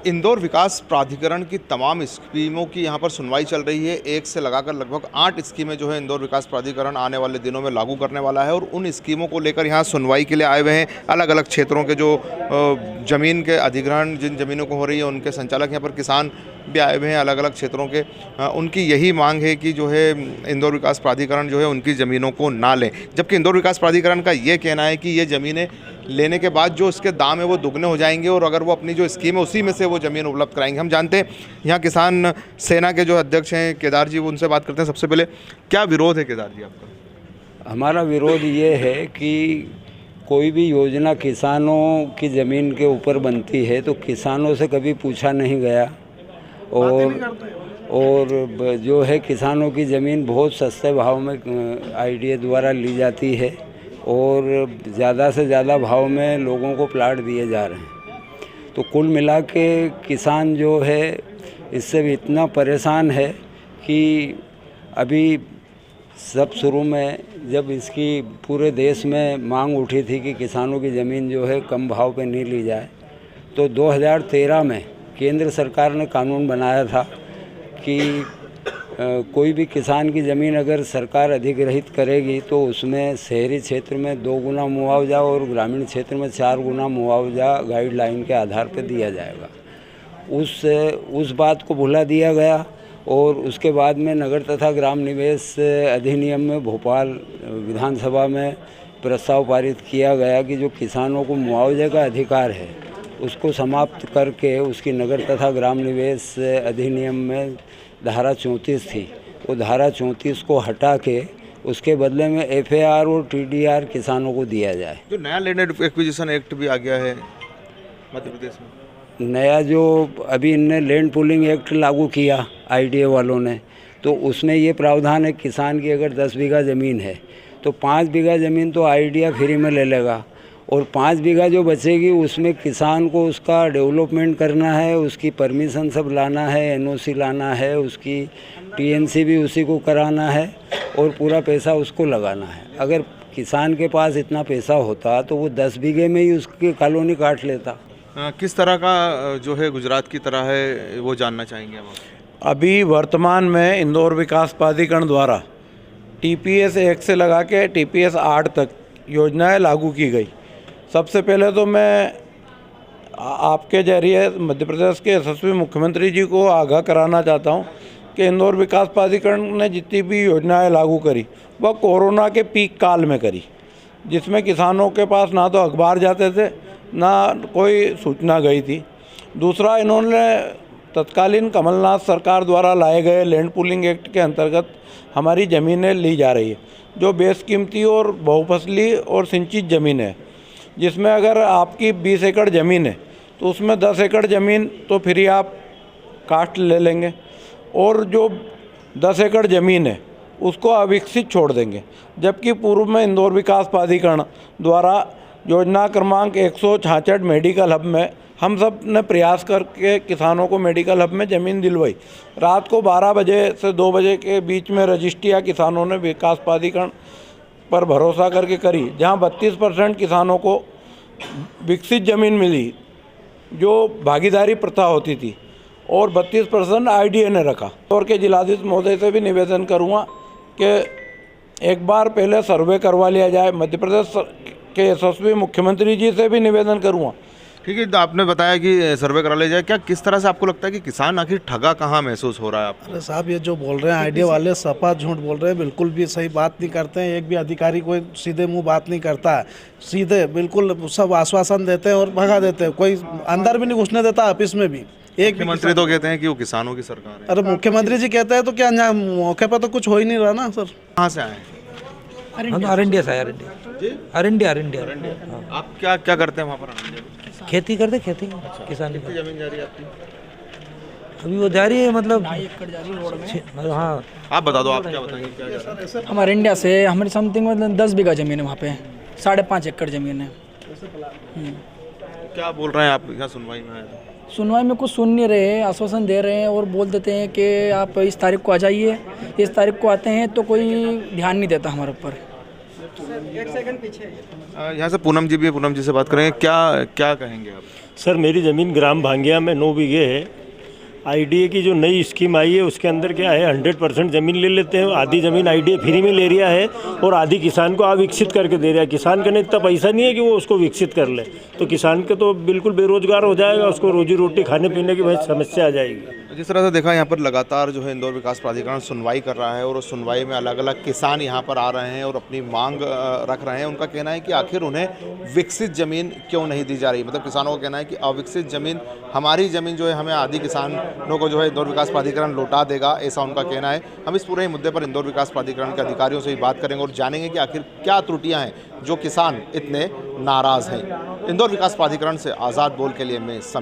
इंदौर विकास प्राधिकरण की तमाम स्कीमों की यहाँ पर सुनवाई चल रही है। एक से लगाकर लगभग 8 स्कीमें जो है इंदौर विकास प्राधिकरण आने वाले दिनों में लागू करने वाला है और उन स्कीमों को लेकर यहाँ सुनवाई के लिए आए हुए हैं अलग अलग क्षेत्रों के जो ज़मीन के अधिग्रहण जिन ज़मीनों को हो रही है उनके संचालक, यहाँ पर किसान भी आए हुए हैं अलग अलग क्षेत्रों के। उनकी यही मांग है कि जो है इंदौर विकास प्राधिकरण जो है उनकी ज़मीनों को ना लें, जबकि इंदौर विकास प्राधिकरण का ये कहना है कि ये ज़मीनें लेने के बाद जो उसके दाम है वो दुगने हो जाएंगे और अगर वो अपनी जो स्कीम है उसी में से वो ज़मीन उपलब्ध कराएंगे। हम जानते हैं यहाँ किसान सेना के जो अध्यक्ष हैं केदार जी, वो उनसे बात करते हैं। सबसे पहले क्या विरोध है केदार जी आपका? हमारा विरोध ये है कि कोई भी योजना किसानों की ज़मीन के ऊपर बनती है तो किसानों से कभी पूछा नहीं गया और जो है किसानों की ज़मीन बहुत सस्ते भाव में आईडीए द्वारा ली जाती है और ज़्यादा से ज़्यादा भाव में लोगों को प्लाट दिए जा रहे हैं। तो कुल मिला के किसान जो है इससे भी इतना परेशान है कि अभी सब शुरू में जब इसकी पूरे देश में मांग उठी थी कि किसानों की ज़मीन जो है कम भाव पे नहीं ली जाए, तो 2013 में केंद्र सरकार ने कानून बनाया था कि कोई भी किसान की ज़मीन अगर सरकार अधिग्रहित करेगी तो उसमें शहरी क्षेत्र में 2 गुना मुआवजा और ग्रामीण क्षेत्र में 4 गुना मुआवजा गाइडलाइन के आधार पर दिया जाएगा। उस बात को भुला दिया गया और उसके बाद में नगर तथा ग्राम निवेश अधिनियम में भोपाल विधानसभा में प्रस्ताव पारित किया गया कि जो किसानों को मुआवजे का अधिकार है उसको समाप्त करके उसकी नगर तथा ग्राम निवेश अधिनियम में धारा 34 थी, वो धारा 34 को हटा के उसके बदले में एफएआर और टीडीआर किसानों को दिया जाए। जो नया लैंड एक्विजिशन एक्ट भी आ गया है मध्य प्रदेश में, नया जो अभी इनने लैंड पूलिंग एक्ट लागू किया आईडीए वालों ने, तो उसमें ये प्रावधान है किसान की अगर 10 बीघा ज़मीन है तो 5 बीघा ज़मीन तो आईडीए फ्री में ले लेगा और 5 बीघा जो बचेगी उसमें किसान को उसका डेवलपमेंट करना है, उसकी परमिशन सब लाना है, एनओसी लाना है, उसकी टीएनसी भी उसी को कराना है और पूरा पैसा उसको लगाना है। अगर किसान के पास इतना पैसा होता तो वो 10 बीघे में ही उसकी कॉलोनी काट लेता। किस तरह का जो है गुजरात की तरह है वो जानना चाहेंगे हम? अभी वर्तमान में इंदौर विकास प्राधिकरण द्वारा टीपीएस 1 से लगा के टीपीएस 8 तक योजनाएं लागू की गई। सबसे पहले तो मैं आपके जरिए मध्य प्रदेश के यशस्वी मुख्यमंत्री जी को आगाह कराना चाहता हूं कि इंदौर विकास प्राधिकरण ने जितनी भी योजनाएं लागू करी वह कोरोना के पीक काल में करी, जिसमें किसानों के पास ना तो अखबार जाते थे ना कोई सूचना गई थी। दूसरा, इन्होंने तत्कालीन कमलनाथ सरकार द्वारा लाए गए लैंड पूलिंग एक्ट के अंतर्गत हमारी ज़मीनें ली जा रही है जो बेशकीमती और बहुफसली और सिंचित ज़मीन है, जिसमें अगर आपकी 20 एकड़ ज़मीन है तो उसमें 10 एकड़ ज़मीन तो फ्री आप काट ले लेंगे और जो 10 एकड़ ज़मीन है उसको अविकसित छोड़ देंगे। जबकि पूर्व में इंदौर विकास प्राधिकरण द्वारा योजना क्रमांक 166 मेडिकल हब में हम सब ने प्रयास करके किसानों को मेडिकल हब में ज़मीन दिलवाई। रात को 12 बजे से 2 बजे के बीच में रजिस्ट्रियाँ किसानों ने विकास प्राधिकरण पर भरोसा करके करी, जहां 32% किसानों को विकसित ज़मीन मिली जो भागीदारी प्रथा होती थी और 32% आईडीए ने रखा। और के जिलाधीश महोदय से भी निवेदन करूंगा कि एक बार पहले सर्वे करवा लिया जाए। मध्य प्रदेश के यशस्वी मुख्यमंत्री जी से भी निवेदन करूंगा। ठीक है, आपने बताया कि सर्वे करा लिया जाए। क्या किस तरह से आपको लगता है कि किसान आखिर ठगा कहाँ महसूस हो रहा है आपको? अरे साहब, ये जो बोल रहे हैं आईडीए वाले सपा झूठ बोल रहे हैं, बिल्कुल भी सही बात नहीं करते हैं। एक भी अधिकारी कोई सीधे मुंह बात नहीं करता है, सीधे बिल्कुल सब आश्वासन देते हैं और भगा देते हैं, कोई अंदर भी नहीं घुसने देता ऑफिस में भी। एक मुख्यमंत्री तो कहते हैं कि वो किसानों की सरकार है। अरे मुख्यमंत्री जी कहते हैं तो क्या मौके पर तो कुछ हो ही नहीं रहा ना सर। कहाँ से आए? अरंडिया से अरंडिया। आप क्या क्या करते हैं वहाँ पर? खेती करते, खेती किसान। कितनी जमीन जा रही है आपकी? अभी वो जा रही है मतलब 2.5 एकड़ जा रही है रोड में। हाँ, आप बता दो, आप क्या बताएंगे क्या जा रहा है? हमारे इंडिया से हमारी समथिंग मतलब 10 बीघा ज़मीन है, वहाँ पे 5.5 एकड़ ज़मीन है। क्या बोल रहे हैं आप यहाँ सुनवाई में आए? सुनवाई में कुछ सुन नहीं रहे, आश्वासन दे रहे हैं और बोल देते हैं कि आप इस तारीख को आ जाइए। इस तारीख को आते हैं तो कोई ध्यान नहीं देता हमारे ऊपर। यहाँ से पूनम जी भी है, पूनम जी से बात करेंगे। क्या क्या कहेंगे आप? सर मेरी ज़मीन ग्राम भांगिया में 9 बीघे है। आईडीए की जो नई स्कीम आई है उसके अंदर क्या है 100% ज़मीन ले लेते हैं, आधी ज़मीन आईडीए फ्री में ले रिया है और आधी किसान को विकसित करके दे रहा है। किसान का इतना पैसा नहीं है कि वो उसको विकसित कर ले, तो किसान के तो बिल्कुल बेरोजगार हो जाएगा, उसको रोजी रोटी खाने पीने की भाई समस्या आ जाएगी। जिस तरह से देखा यहाँ पर लगातार जो है इंदौर विकास प्राधिकरण सुनवाई कर रहा है और उस सुनवाई में अलग अलग किसान यहाँ पर आ रहे हैं और अपनी मांग रख रहे हैं। उनका कहना है कि आखिर उन्हें विकसित ज़मीन क्यों नहीं दी जा रही, मतलब किसानों का कहना है कि अविकसित ज़मीन, हमारी ज़मीन जो है हमें आदि किसानों को जो है इंदौर विकास प्राधिकरण लौटा देगा, ऐसा उनका कहना है। हम इस पूरे मुद्दे पर इंदौर विकास प्राधिकरण के अधिकारियों से ही बात करेंगे और जानेंगे कि आखिर क्या त्रुटियाँ हैं जो किसान इतने नाराज़ हैं। इंदौर विकास प्राधिकरण से आज़ाद बोल के लिए मैं समीर